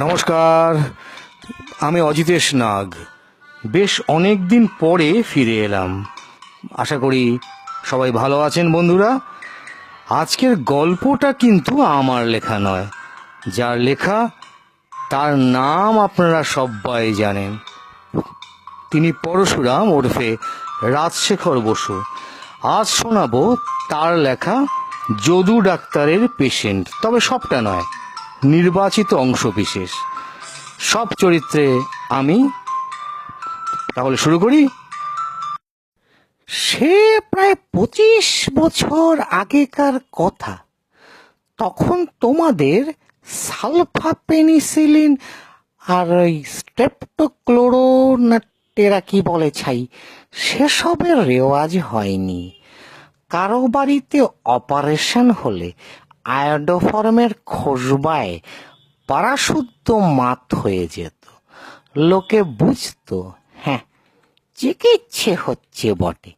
নমস্কার, আমি অজিতেশ নাগ। বেশ অনেক দিন পরে ফিরে এলাম। আশা করি সবাই ভালো আছেন বন্ধুরা। আজকের গল্পটা কিন্তু আমার লেখা নয়, যার লেখা তার নাম আপনারা সবাই জানেন। তিনি পরশুরাম ওরফে রাজশেখর বসু। আজ শোনাবো তার লেখা যদু ডাক্তারের পেশেন্ট, তবে সবটা নয়, নির্বাচিত অংশ বিশেষ। সব চরিত্রে আমি। তাহলে শুরু করি। সে প্রায় 25 বছর আগেকার কথা। তখন তোমাদের সালফাপেনিসিলিন আর ওই স্ট্রেপ্টোক্লোরোনাটেরা কি বলে ছাই, সেসবের রেওয়াজ হয়নি। কারো বাড়িতে অপারেশন হলে আয়োডোফর্মের খোসবায় পাড়াশুদ্ধ মাত হয়ে যেত। লোকে বুঝতো, হ্যাঁ, চিকিৎসে হচ্ছে বটে।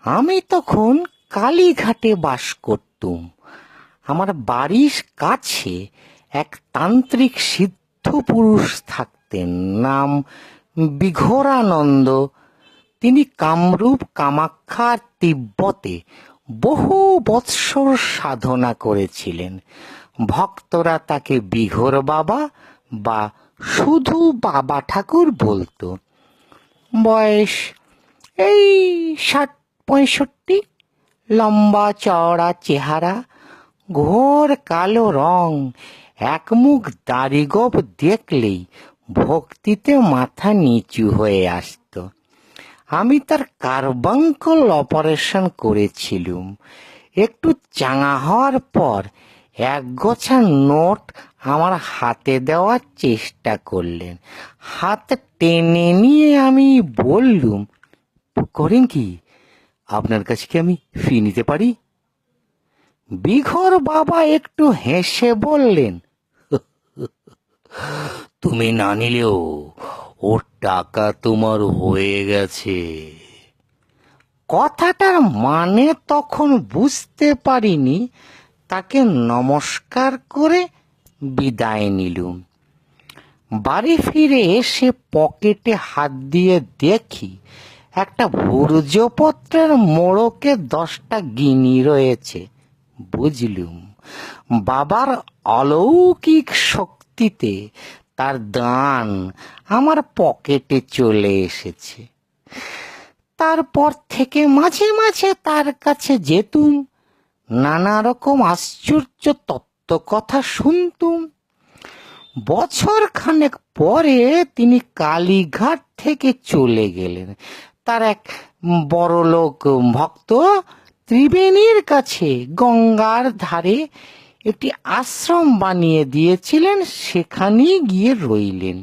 আমি তখন কালীঘাটে বাস করতুম। আমার বাড়ির কাছে এক তান্ত্রিক সিদ্ধ পুরুষ থাকতেন, নাম বিঘোরানন্দ। তিনি কামরূপ, কামাখ্যা, তিব্বতে বহু বৎসর সাধনা করেছিলেন। ভক্তরা তাকে বিঘোর বাবা বা শুধু বাবা ঠাকুর বলতো। বয়স এই 60-65, লম্বা চওড়া চেহারা, ঘোর কালো রং, একমুখ দাড়িগোঁফ দেখলেই ভক্তিতে মাথা নিচু হয়ে আসত। আমি তার কার্বাঙ্কল অপারেশন করেছিলুম। একটু চাঙা হওয়ার পর এক গোছা নোট আমার হাতে দেওয়ার চেষ্টা করলেন। হাত টেনে নিয়ে আমি বললুম, করেন কি? আপনার কাছে কি আমি ফি নিতে পারি? বিঘোর বাবা একটু হেসে বললেন, তুমি না নিলেও ওর টাকা তোমার হয়ে গেছে। কথাটার মানে তখন বুঝতে পারিনি। তাকে নমস্কার করে বিদায় নিলুম। বাড়ি ফিরে এসে পকেটে হাত দিয়ে দেখি একটা ভূর্জপত্রের মোড়কে 10টা গিনি রয়েছে। বুঝলুম বাবার অলৌকিক শক্তিতে তার দান আমার পকেটে চলে এসেছে। তারপর থেকে মাঝে মাঝে তার কাছে যেতুম, নানা রকম আশ্চর্য তত্ত্ব কথা শুনতুম। বছর খানেক পরে তিনি কালীঘাট থেকে চলে গেলেন। তার এক বড়লোক ভক্ত ত্রিবেণীর কাছে গঙ্গার ধারে একটি আশ্রম বানিয়ে দিয়েছিলেন, সেখানেই গিয়ে রইলেন।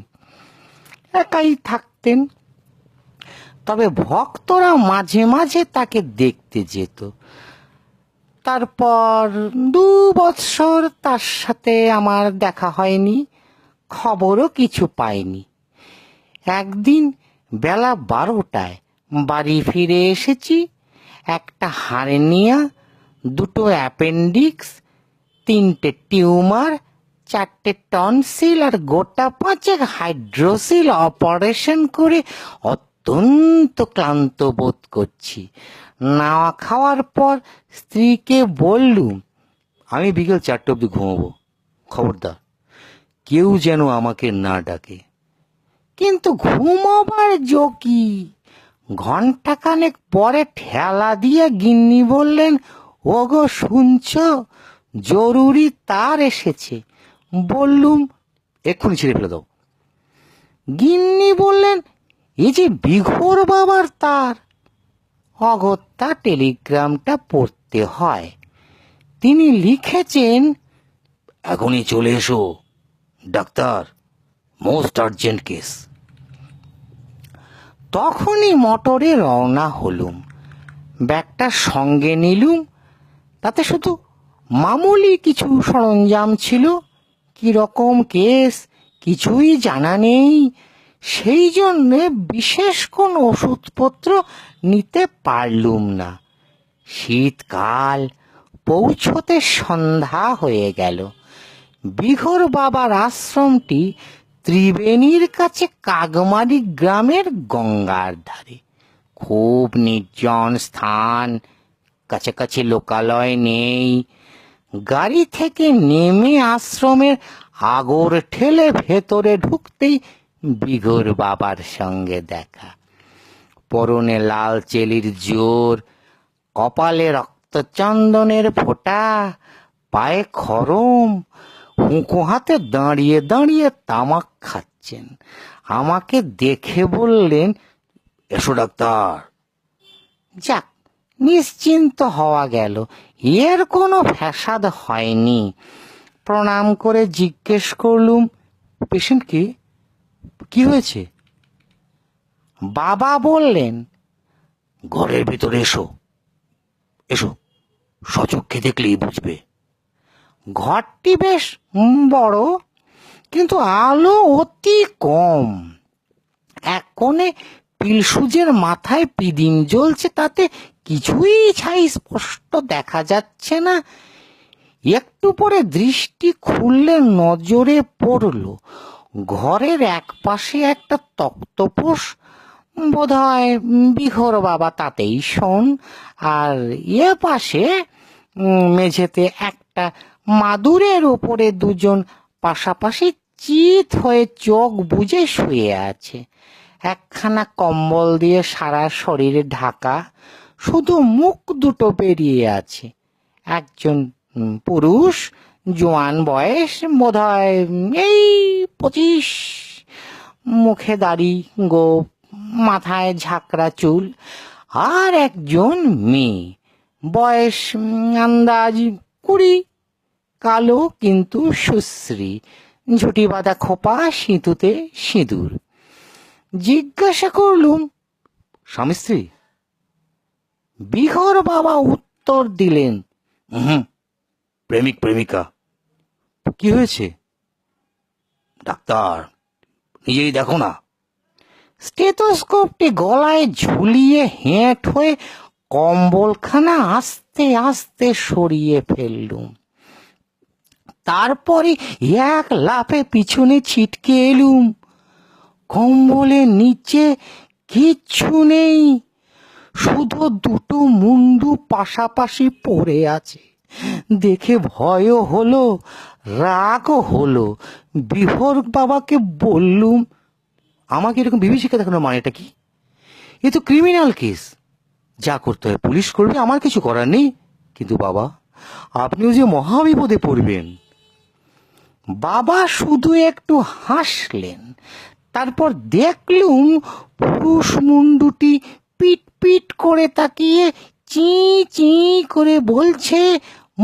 একাই থাকতেন, তবে ভক্তরা মাঝে মাঝে তাকে দেখতে যেত। তারপর 2 বৎসর তার সাথে আমার দেখা হয়নি, খবরও কিছু পাইনি। একদিন বেলা 12টায় বাড়ি ফিরে এসেছি। একটা হার্নিয়া, 2টো অ্যাপেন্ডিক্স, 3টে টিউমার, 4টে টনসিল আর গোটা 5 হাইড্রোসিল অপারেশন করে অত্যন্ত ক্লান্ত বোধ করছি। নাওয়া খাওয়ার পর স্ত্রীকে বললুম, আমি বিকেল 4টে অবধি ঘুমাবো, খবরদার কেউ যেন আমাকে না ডাকে। কিন্তু ঘুমোবার জো কি? ঘণ্টাখানেক পরে ঠেলা দিয়ে গিন্নি বললেন, ওগো শুনছ, জরুরি তার এসেছে। বললুম, এক্ষুনি ছেড়ে ফেলে দাও। গিন্নি বললেন, এই যে বিঘোর বাবার তার। অগত্যা টেলিগ্রামটা পড়তে হয়। তিনি লিখেছেন, এখনই চলে এসো ডাক্তার, মোস্ট আর্জেন্ট কেস। তখনই মোটরে রওনা হলুম। ব্যাগটা সঙ্গে নিলুম। তাতে শুধু মামুলি কিছু সরঞ্জাম ছিল। কি রকম কেস কিছুই জানা নেই, সেই জন্যে বিশেষ কোন ওষুধপত্র নিতে পারলুম না। শীতকাল, পৌঁছতে সন্ধ্যা হয়ে গেল। বিঘোর বাবার আশ্রমটি ত্রিবেণীর কাছে কাগমারি গ্রামের গঙ্গার ধারে। খুব নির্জন স্থান, কাছাকাছি লোকালয় নেই। গাড়ি থেকে নেমে আশ্রমের আগর ঠেলে ভেতরে ঢুকতেই বিঘোর বাবার সঙ্গে দেখা। পরনে লাল চেলির জোর, কপালে রক্তচন্দনের ফোঁটা, পায়ে খরম, হুঁকো হাতে দাঁড়িয়ে দাঁড়িয়ে তামাক খাচ্ছেন। আমাকে দেখে বললেন, এসো ডাক্তার। যাক, নিশ্চিন্ত হওয়া গেল, এর কোনো ফ্যাসাদ হয়নি। প্রণাম করে জিজ্ঞেস করলুম, পেশেন্ট কি হয়েছে? বাবা বললেন, ঘরের ভিতরে এসো, এসো, সচক্ষে দেখলেই বুঝবে। ঘরটি বেশ বড়, কিন্তু আলো অতি কম। এক কোণে পিলসুজের মাথায় পিদিম জ্বলছে, তাতে কিছুই ছাই স্পষ্ট দেখা যাচ্ছে না। একটু পরে দৃষ্টি খুললে নজরে পড়ল ঘরের এক পাশে একটা তক্তপোষ, বোধহয় বিঘোর বাবা তাতেই শোন। আর এ পাশে মেঝেতে একটা মাদুরের ওপরে দুজন পাশাপাশি চিত হয়ে চোখ বুজে শুয়ে আছে। একখানা কম্বল দিয়ে সারা শরীর ঢাকা, শুধু মুখ দুটো বেরিয়ে আছে। একজন পুরুষ, জোয়ান বয়স, বোধহয় এই 25, মুখে দাড়ি গোঁফ, মাথায় ঝাঁকড়া চুল। আর একজন মেয়ে, বয়স আন্দাজ 20, কালো কিন্তু সুশ্রী, ঝুঁটি বাঁধা খোপা, সিঁতুতে সিঁদুর। জিজ্ঞাসা করলুম, স্বামী স্ত্রী? বিঘোর বাবা উত্তর দিলেন, প্রেমিক প্রেমিকা। কি হয়েছে ডাক্তার, নিজেই দেখো না। স্টেথোস্কোপটি গলায় ঝুলিয়ে হেঁট হয়ে কম্বলখানা আস্তে আস্তে সরিয়ে ফেললুম। তারপরে এক লাফে পিছনে ছিটকে এলুম। কম্বলের নিচে কিচ্ছু নেই, শুধু দুটো মুন্ডু পাশাপাশি পড়ে আছে। দেখে ভয়ও হলো, রাগও হলো। বিভোর বাবাকে বললুম, আমাকে এরকম বিভীষিকা দেখানোর মানেটা কি? এ তো ক্রিমিনাল কেস, যা করতে হয় পুলিশ করবে, আমার কিছু করার নেই। কিন্তু বাবা, আপনিও যে মহাবিপদে পড়বেন। বাবা শুধু একটু হাসলেন। তারপর দেখলুম পুরুষ মুন্ডুটি পিট পিট করে তাকিয়ে চি চি করে বলছে,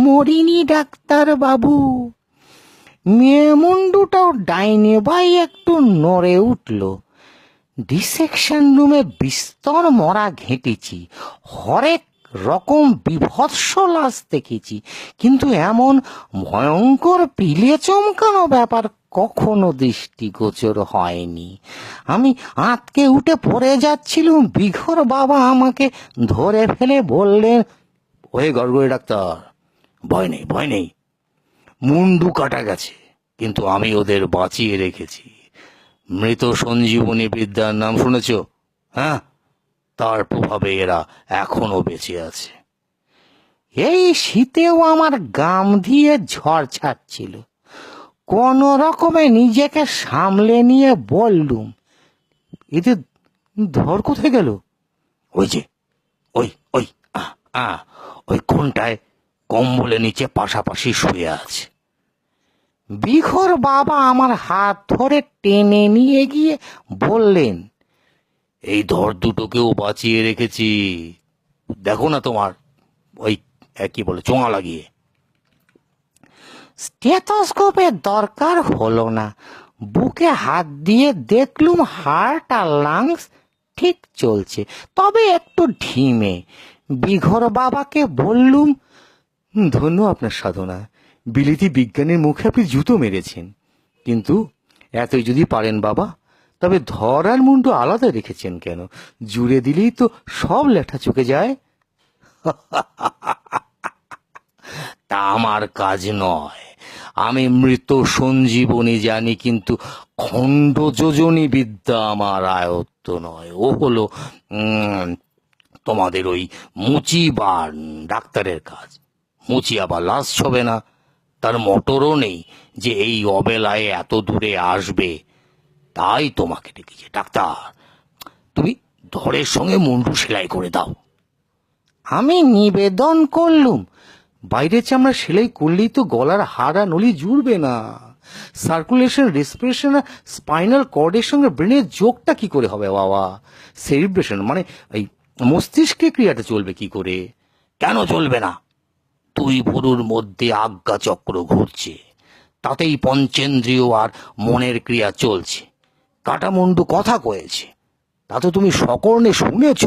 মরিনি ডাক্তার বাবু। মেয়ে মুন্ডুটাও ডাইনে বাই একটু নড়ে উঠল। ডিসেকশন রুমে বিস্তর মরা ঘেঁটেছি, হরেক রকম বিভৎস লাশ দেখেছি, কিন্তু এমন ভয়ঙ্কর পিলে চমকানো ব্যাপার কখনো দৃষ্টিগোচর হয়নি। আমি আঁতকে উঠে পড়ে যাচ্ছিলুম, বিঘোর বাবা আমাকে ধরে ফেলে বললেন, ওহে গড়গড়ে ডাক্তার, ভয় নেই, ভয় নেই। মুন্ডু কাটা গেছে, কিন্তু আমি ওদের বাঁচিয়ে রেখেছি। মৃত সঞ্জীবনী বিদ্যার নাম শুনেছ? হ্যাঁ, তার প্রভাবে এরা এখনো বেঁচে আছে। এই শীতেও আমার গাম দিয়ে ঝড় ছাড়ছিল। কোন রকমে নিজেকে সামলে নিয়ে বললুম, এদের ধর কোথায় গেল? ওই যে, ওই ওই ওই কোনটায় কম্বলের নিচে পাশাপাশি শুয়ে আছে। বিঘোর বাবা আমার হাত ধরে টেনে নিয়ে গিয়ে বললেন, এই ধর দুটোকেও বাঁচিয়ে রেখেছি, দেখো না তোমার ওই কি বলে চোঙা লাগিয়ে। স্টেথোস্কোপের দরকার হলো না। বুকে হাত দিয়ে দেখলুম হার্ট আর লাংস ঠিক চলছে, তবে একটু ঢিমে। বিঘোর বাবাকে বললুম, ধন্য আপনার সাধনা, বিলিতি বিজ্ঞানের মুখে আপনি জুতো মেরেছেন। কিন্তু এতই যদি পারেন বাবা, তবে ধর আর মুন্ডু আলাদা রেখেছেন কেন? জুড়ে দিলেই তো সব লেঠা চুকে যায়। তা আমার কাজ নয়, আমি মৃত সঞ্জীবনী জানি, কিন্তু খণ্ড যোজনী বিদ্যা আমার আয়ত্ত নয়। ও হলো তোমাদের ওই মুচি বা ডাক্তারের কাজ। মুচি আবার লাশ ছবে না, তার মোটরও নেই যে এই অবেলায় এত দূরে আসবে। তাই তোমাকে ডেকেছে। ডাক্তার, তুমি ধরের সঙ্গে মুন্ডু সেলাই করে দাও। আমি নিবেদন করলুম, বাইরে চামড়া সেলাই করলেই তো গলার হাড় আর নলি জুড়বে না। সার্কুলেশন, রেসপিরেশন আর স্পাইনাল কর্ডের সঙ্গে ব্রেনের যোগটা কি করে হবে বাবা? সেরিব্রেশন মানে এই মস্তিষ্কে ক্রিয়াটা চলবে কি করে? কেন চলবে না? দুই ভুরুর মধ্যে আজ্ঞা চক্র ঘুরছে, তাতেই পঞ্চেন্দ্রিয় আর মনের ক্রিয়া চলছে। কাটামুন্ডু কথা কয়েছে, তা তো তুমি সকর্ণে শুনেছ।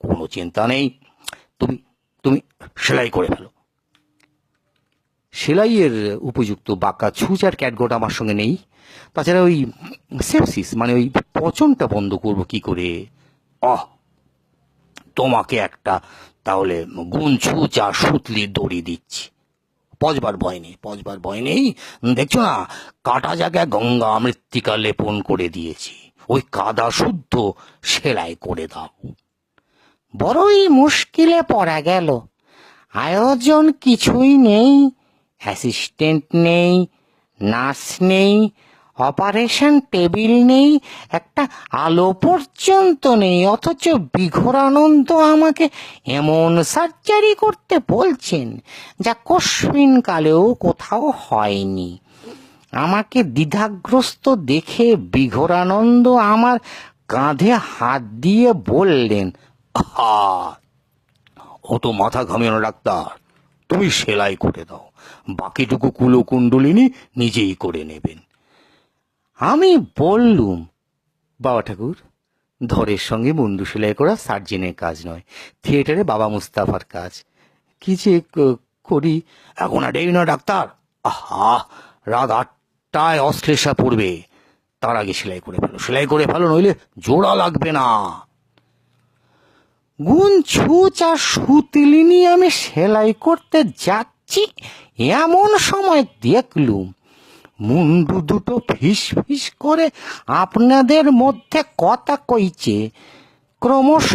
কোনো চিন্তা নেই, তুমি তুমি সেলাই করে ফেলো। সেলাইয়ের উপযুক্ত বাঁকা ছুঁচ আর ক্যাটগট আমার সঙ্গে নেই। তাছাড়া ওই সেপসিস মানে ওই পচনটা বন্ধ করব কি করে? তোমাকে একটা তাহলে গুণ ছুঁচ আর সুতলি দড়ি দিচ্ছি। পচবার ভয় নেই, পচবার ভয় নেই। দেখছো না, কাটা জায়গায় গঙ্গা মৃত্তিকা লেপন করে দিয়েছি। ওই কাদা শুদ্ধ সেলাই করে দাও। বড়ই মুশকিলে পড়া গেল। আয়োজন কিছুই নেই, অ্যাসিস্ট্যান্ট নেই, নার্স নেই, অপারেশন টেবিল নেই, একটা আলো পর্যন্ত নেই। অথচ বিঘোরানন্দ আমাকে এমন সার্জারি করতে বলছেন যা কস্মিন কালেও কোথাও হয়নি। আমাকে দ্বিধাগ্রস্ত দেখে বিঘোরানন্দ আমার কাঁধে হাত দিয়ে বললেন, অত মাথা ঘামিও না ডাক্তার, তুমি সেলাই করে দাও। বাকিটুকু কুলো কুণ্ডলিনী নিজেই করে নেবেন। আমি বললুম, বাবা ঠাকুর, ধরের সঙ্গে মুন্ডু সেলাই করা সার্জেনের কাজ নয়, থিয়েটারে বাবা মুস্তাফার কাজ। কি যে করি এখন? আর দেরি নয় ডাক্তার। রাত 8টায় অশ্লেষা পড়বে, তার আগে সেলাই করে ফেলো, সেলাই করে ফেলো, নইলে জোড়া লাগবে না। গুণ ছুঁচ আর সুতলি নিয়ে আমি সেলাই করতে যাচ্ছি, এমন সময় দেখলুম মুন্ডু দুটো ফিস ফিস করে আপনাদের মধ্যে কথা কইছে। ক্রমশ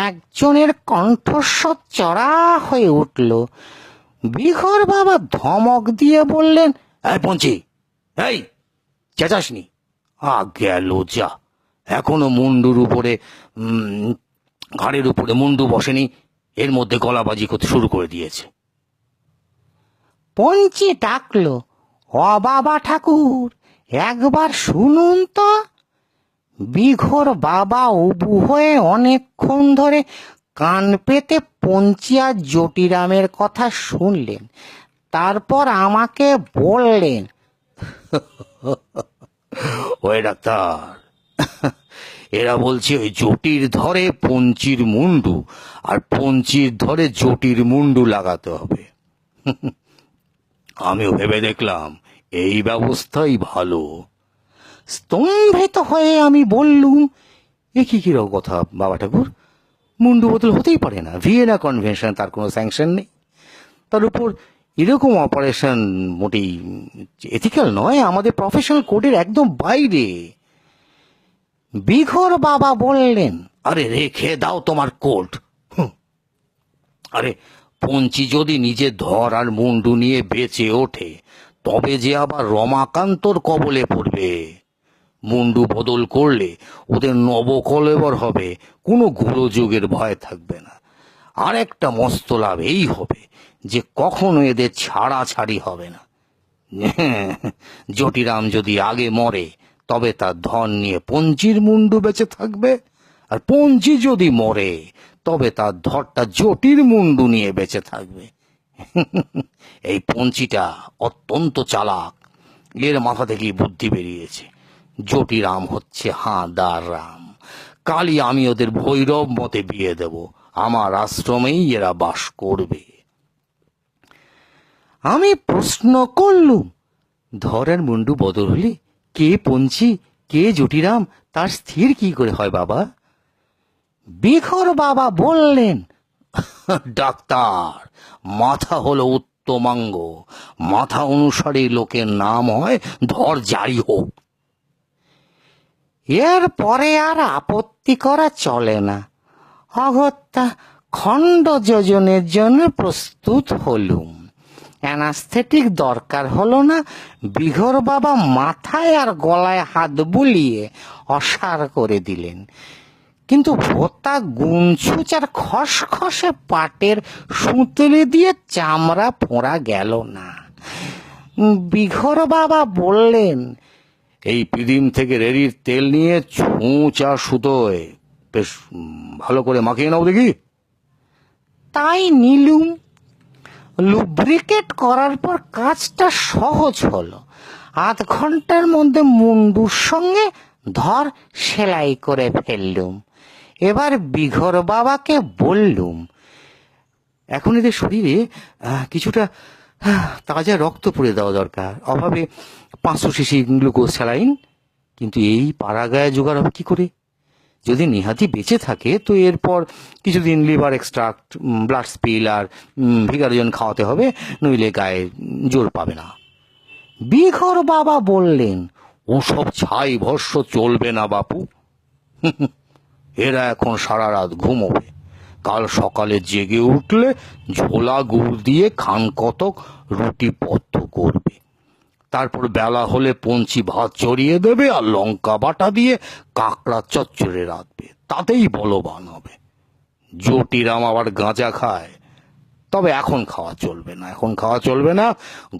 একজনের কণ্ঠস্বর চড়া হয়ে উঠল। বিঘর বাবা ধমক দিয়ে বললেন, এই পঞ্চি, এই চেঁচাসনি। গেল যা, এখনো মুন্ডুর উপরে ঘাড়ের উপরে মুন্ডু বসেনি, এর মধ্যে গলাবাজি করতে শুরু করে দিয়েছে। পঞ্চি ডাকলো, বাবা ঠাকুর, একবার শুনুন তো। বিঘোর বাবা উবু হয়ে অনেকক্ষণ ধরে কান পেতে পঞ্চি আর জটিরামের কথা শুনলেন। তারপর আমাকে বললেন, ওই ডাক্তার, এরা বলছে ওই জটির ধরে পঞ্চির মুন্ডু আর পঞ্চির ধরে জটির মুন্ডু লাগাতে হবে। আমিও ভেবে দেখলাম এই ব্যবস্থাই ভালো। স্তম্ভিত হয়ে আমি বললুম, এ কি কিরকম কথা বাবা ঠাকুর? মুন্ডু বদল হতেই পারে না, ভিয়েনা কনভেনশন তার কোনো স্যাংশন নেই। তার উপর এরকম অপারেশন মোটেই এথিক্যাল নয়, আমাদের প্রফেশনাল কোডের একদম বাইরে। বিঘোর বাবা বললেন, আরে রেখে দাও তোমার কোড। আরে পঞ্চি যদি নিজে ধর আর মুন্ডু নিয়ে বেঁচে ওঠে, তবে যে আবার রমাকান্তর কবলে পড়বে। মুন্ডু বদল করলে ওদের নবকলেবর হবে, কোনো গোলযোগের ভয় থাকবে না। আর একটা মস্ত লাভ এই হবে যে কখনো এদের ছাড়াছাড়ি হবে না। জটিরাম যদি আগে মরে, তবে তার ধন নিয়ে পঞ্চির মুন্ডু বেঁচে থাকবে, আর পঞ্চি যদি মরে, তবে তার ধরটা জটির মুন্ডু নিয়ে বেঁচে থাকবে। এই পঞ্চিটা অত্যন্ত চালাক, এর মাথা থেকেই বুদ্ধি বেরিয়েছে। জটিরাম হচ্ছে হাঁদার রাম। কালই আমি ওদের ভৈরব মতে বিয়ে দেব, আমার আশ্রমেই এরা বাস করবে। আমি প্রশ্ন করলুম, ধরার মুন্ডু বদল হলে কে পঞ্চি কে জটিরাম তার স্থির কি করে হয় বাবা? বিঘোর বাবা বললেন, ডাক্তার, মাথা হলো দত্তমাঙ্গ। মাথা অনুসারী লোকের নাম হয় ধর জারি হোক। এর পরে আর আপত্তি করা চলে না। অগত্যা খণ্ড যোজনের জন্য প্রস্তুত হলুম। অ্যানাস্থেটিক দরকার হলো না। বিঘর বাবা মাথায় আর গলায় হাত বুলিয়ে অসার করে দিলেন, কিন্তু ভোতা গুনছুচ আর খসখসে পাটের সুতলি দিয়ে চামড়া ফোঁড়া গেল না। বিঘর বাবা বললেন, এই পিদিম থেকে রেড়ির তেল নিয়ে ছুঁচ আর সুতোয় বেশ ভালো করে মাখিয়ে নাও দেখি। তাই নিলুম। লুব্রিকেট করার পর কাজটা সহজ হলো। আধ ঘন্টার মধ্যে মুন্ডুর সঙ্গে ধর সেলাই করে ফেললুম। এবার বিঘর বাবাকে বললুম, এখন এদের শরীরে কিছুটা তাজা রক্ত পড়ে দেওয়া দরকার। অভাবে 500 সিসি গ্লুকোজ স্যালাইন। কিন্তু এই পাড়াগায়ে জোগাড় হবে কি করে? যদি নিহাতি বেঁচে থাকে তো এরপর কিছুদিন লিভার এক্সট্রাক্ট, ব্লাড স্পিল আর ভিগারজন খাওয়াতে হবে, নইলে গায়ে জোর পাবে না। বিঘর বাবা বললেন, ওসব ছাই ভস্য চলবে না বাপু। এরা এখন সারা রাত ঘুমোবে। কাল সকালে জেগে উঠলে ঝোলা গুড় দিয়ে খান কতক রুটি পথ্য করবে। তারপর বেলা হলে পঞ্চি ভাত চড়িয়ে দেবে আর লঙ্কা বাটা দিয়ে কাঁকড়া চচ্চড়ে রাখবে। তাতেই বলবান হবে। জটিরাম আবার গাঁজা খায়, তবে এখন খাওয়া চলবে না। এখন খাওয়া চলবে না।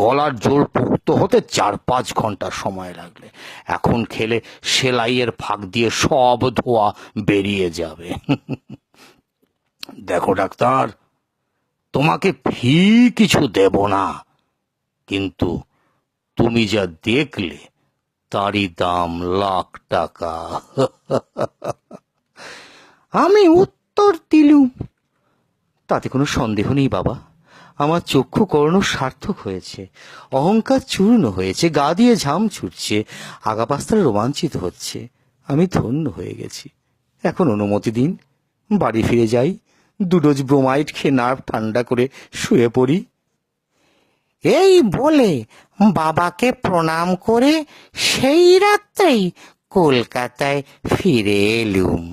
গলার জোর পোক্ত হতে 4-5 ঘন্টা সময় লাগবে। এখন খেলে সেলাইয়ের ফাঁক দিয়ে সব ধোয়া বেরিয়ে যাবে। দেখো ডাক্তার, তোমাকে ফি কিছু দেব না, কিন্তু তুমি যা দেখলে তারই দাম লাখ টাকা। আমি উত্তর দিলুম, তাতে কোনো সন্দেহ নেই বাবা। আমার চক্ষু কর্ণ সার্থক হয়েছে, অহংকার চূর্ণ হয়েছে, গা দিয়ে ঝাম ছুটছে, আগাপাস্তারা রোমাঞ্চিত হচ্ছে। আমি ধন্য হয়ে গেছি। এখন অনুমতি দিন, বাড়ি ফিরে যাই, 2 ডোজ ব্রোমাইড খেয়ে নার্ভ ঠান্ডা করে শুয়ে পড়ি। এই বলে বাবাকে প্রণাম করে সেই রাত্রেই কলকাতায় ফিরে এলুম।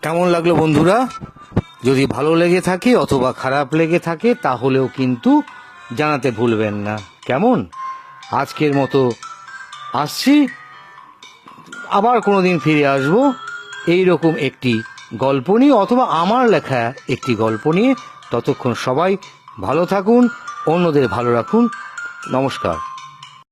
কেমন লাগলো বন্ধুরা? যদি ভালো লেগে থাকে অথবা খারাপ লেগে থাকে তাহলেও কিন্তু জানাতে ভুলবেন না। কেমন? আজকের মতো আসছি, আবার কোনোদিন ফিরে আসবো এইরকম একটি গল্প নিয়ে অথবা আমার লেখা একটি গল্প নিয়ে। ততক্ষণ সবাই ভালো থাকুন, অন্যদের ভালো রাখুন। নমস্কার।